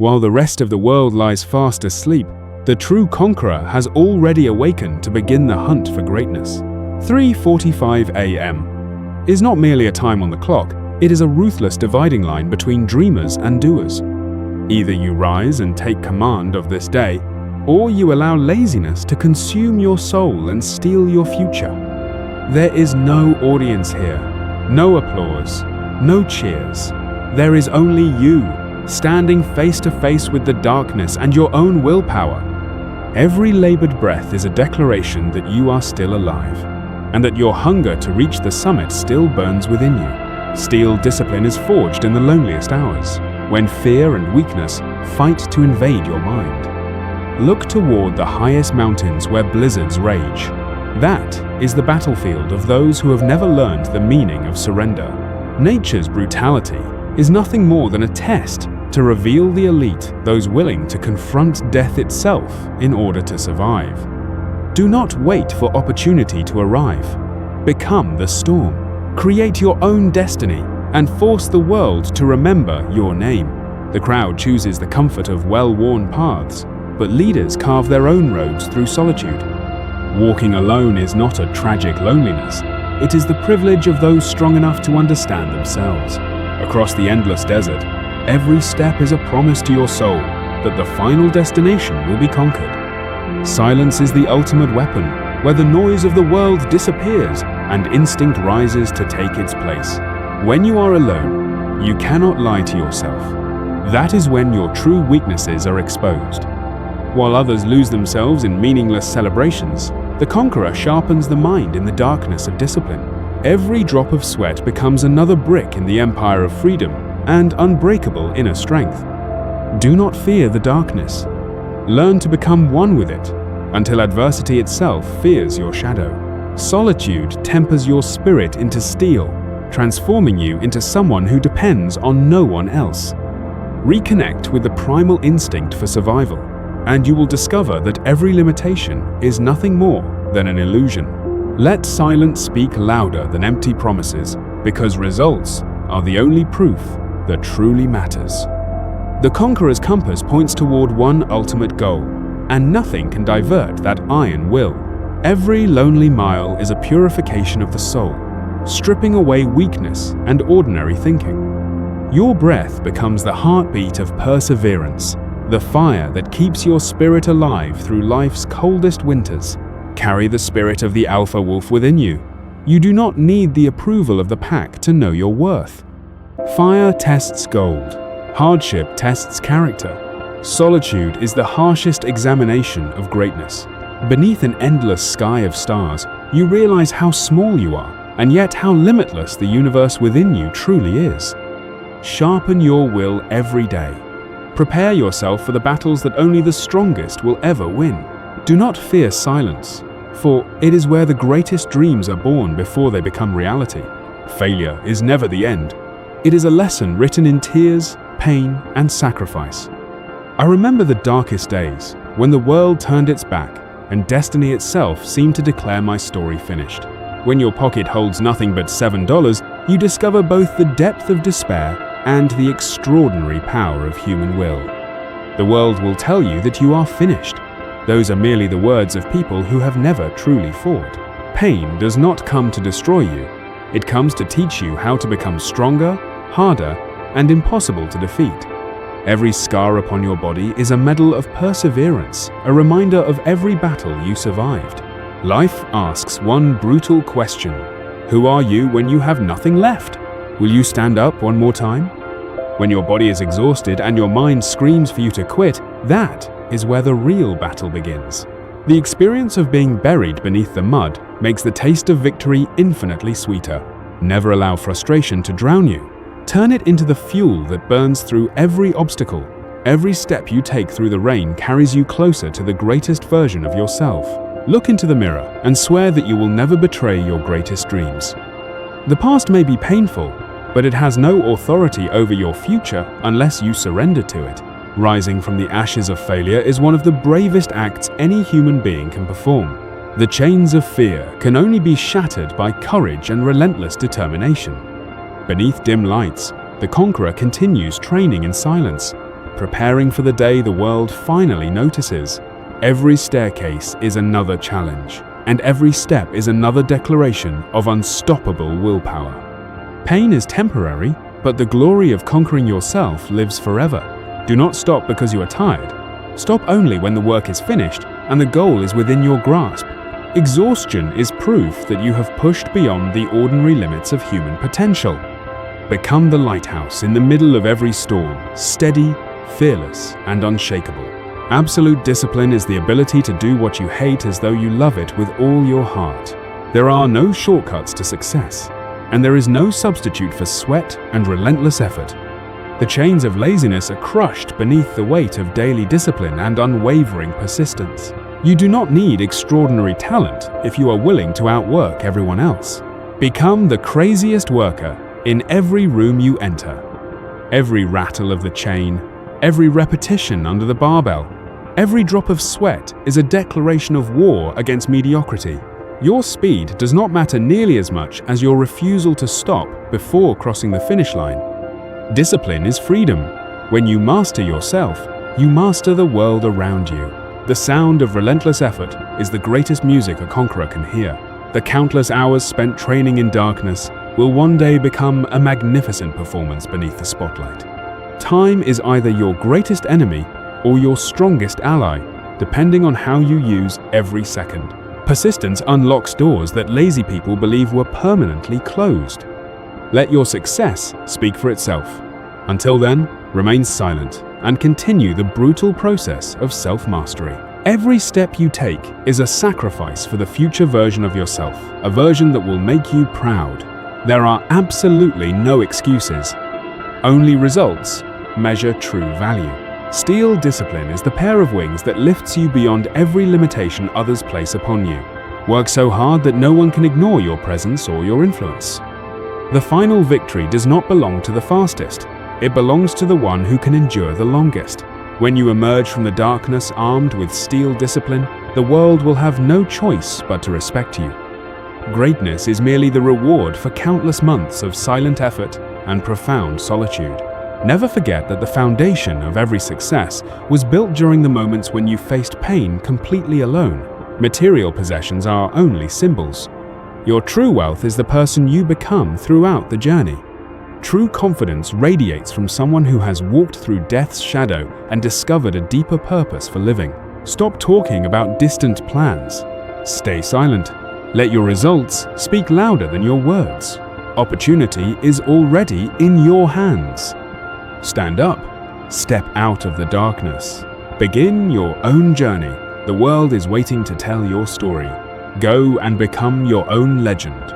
While the rest of the world lies fast asleep, the true conqueror has already awakened to begin the hunt for greatness. 3:45 a.m. is not merely a time on the clock, it is a ruthless dividing line between dreamers and doers. Either you rise and take command of this day, or you allow laziness to consume your soul and steal your future. There is no audience here, no applause, no cheers. There is only you, standing face to face with the darkness and your own willpower. Every labored breath is a declaration that you are still alive, and that your hunger to reach the summit still burns within you. Steel discipline is forged in the loneliest hours, when fear and weakness fight to invade your mind. Look toward the highest mountains where blizzards rage. That is the battlefield of those who have never learned the meaning of surrender. Nature's brutality is nothing more than a test to reveal the elite, those willing to confront death itself in order to survive. Do not wait for opportunity to arrive. Become the storm. Create your own destiny and force the world to remember your name. The crowd chooses the comfort of well-worn paths, but leaders carve their own roads through solitude. Walking alone is not a tragic loneliness. It is the privilege of those strong enough to understand themselves. Across the endless desert, every step is a promise to your soul that the final destination will be conquered. Silence is the ultimate weapon, where the noise of the world disappears and instinct rises to take its place. When you are alone, you cannot lie to yourself. That is when your true weaknesses are exposed. While others lose themselves in meaningless celebrations, the conqueror sharpens the mind in the darkness of discipline. Every drop of sweat becomes another brick in the empire of freedom and unbreakable inner strength. Do not fear the darkness. Learn to become one with it, until adversity itself fears your shadow. Solitude tempers your spirit into steel, transforming you into someone who depends on no one else. Reconnect with the primal instinct for survival, and you will discover that every limitation is nothing more than an illusion. Let silence speak louder than empty promises, because results are the only proof that truly matters. The conqueror's compass points toward one ultimate goal, and nothing can divert that iron will. Every lonely mile is a purification of the soul, stripping away weakness and ordinary thinking. Your breath becomes the heartbeat of perseverance, the fire that keeps your spirit alive through life's coldest winters. Carry the spirit of the alpha wolf within you. You do not need the approval of the pack to know your worth. Fire tests gold. Hardship tests character. Solitude is the harshest examination of greatness. Beneath an endless sky of stars, you realize how small you are, and yet how limitless the universe within you truly is. Sharpen your will every day. Prepare yourself for the battles that only the strongest will ever win. Do not fear silence, for it is where the greatest dreams are born before they become reality. Failure is never the end. It is a lesson written in tears, pain, and sacrifice. I remember the darkest days, when the world turned its back, and destiny itself seemed to declare my story finished. When your pocket holds nothing but $7, you discover both the depth of despair and the extraordinary power of human will. The world will tell you that you are finished. Those are merely the words of people who have never truly fought. Pain does not come to destroy you. It comes to teach you how to become stronger, harder, and impossible to defeat. Every scar upon your body is a medal of perseverance, a reminder of every battle you survived. Life asks one brutal question: who are you when you have nothing left? Will you stand up one more time? When your body is exhausted and your mind screams for you to quit, that is where the real battle begins. The experience of being buried beneath the mud makes the taste of victory infinitely sweeter. Never allow frustration to drown you. Turn it into the fuel that burns through every obstacle. Every step you take through the rain carries you closer to the greatest version of yourself. Look into the mirror and swear that you will never betray your greatest dreams. The past may be painful, but it has no authority over your future unless you surrender to it. Rising from the ashes of failure is one of the bravest acts any human being can perform. The chains of fear can only be shattered by courage and relentless determination. Beneath dim lights, the conqueror continues training in silence. preparing for the day the world finally notices. Every staircase is another challenge, and every step is another declaration of unstoppable willpower. Pain is temporary, but the glory of conquering yourself lives forever. Do not stop because you are tired. Stop only when the work is finished and the goal is within your grasp. Exhaustion is proof that you have pushed beyond the ordinary limits of human potential. Become the lighthouse in the middle of every storm, steady, fearless, and unshakable. Absolute discipline is the ability to do what you hate as though you love it with all your heart. There are no shortcuts to success, and there is no substitute for sweat and relentless effort. The chains of laziness are crushed beneath the weight of daily discipline and unwavering persistence. You do not need extraordinary talent if you are willing to outwork everyone else. Become the craziest worker in every room you enter. Every rattle of the chain, every repetition under the barbell, every drop of sweat is a declaration of war against mediocrity. Your speed does not matter nearly as much as your refusal to stop before crossing the finish line. Discipline is freedom. When you master yourself, you master the world around you. The sound of relentless effort is the greatest music a conqueror can hear. The countless hours spent training in darkness will one day become a magnificent performance beneath the spotlight. Time is either your greatest enemy or your strongest ally, depending on how you use every second. Persistence unlocks doors that lazy people believe were permanently closed. Let your success speak for itself. Until then, remain silent and continue the brutal process of self-mastery. Every step you take is a sacrifice for the future version of yourself, a version that will make you proud. There are absolutely no excuses. Only results measure true value. Steel discipline is the pair of wings that lifts you beyond every limitation others place upon you. Work so hard that no one can ignore your presence or your influence. The final victory does not belong to the fastest. It belongs to the one who can endure the longest. When you emerge from the darkness armed with steel discipline, the world will have no choice but to respect you. Greatness is merely the reward for countless months of silent effort and profound solitude. Never forget that the foundation of every success was built during the moments when you faced pain completely alone. Material possessions are only symbols. Your true wealth is the person you become throughout the journey. True confidence radiates from someone who has walked through death's shadow and discovered a deeper purpose for living. Stop talking about distant plans. Stay silent. Let your results speak louder than your words. Opportunity is already in your hands. Stand up. Step out of the darkness. Begin your own journey. The world is waiting to tell your story. Go and become your own legend.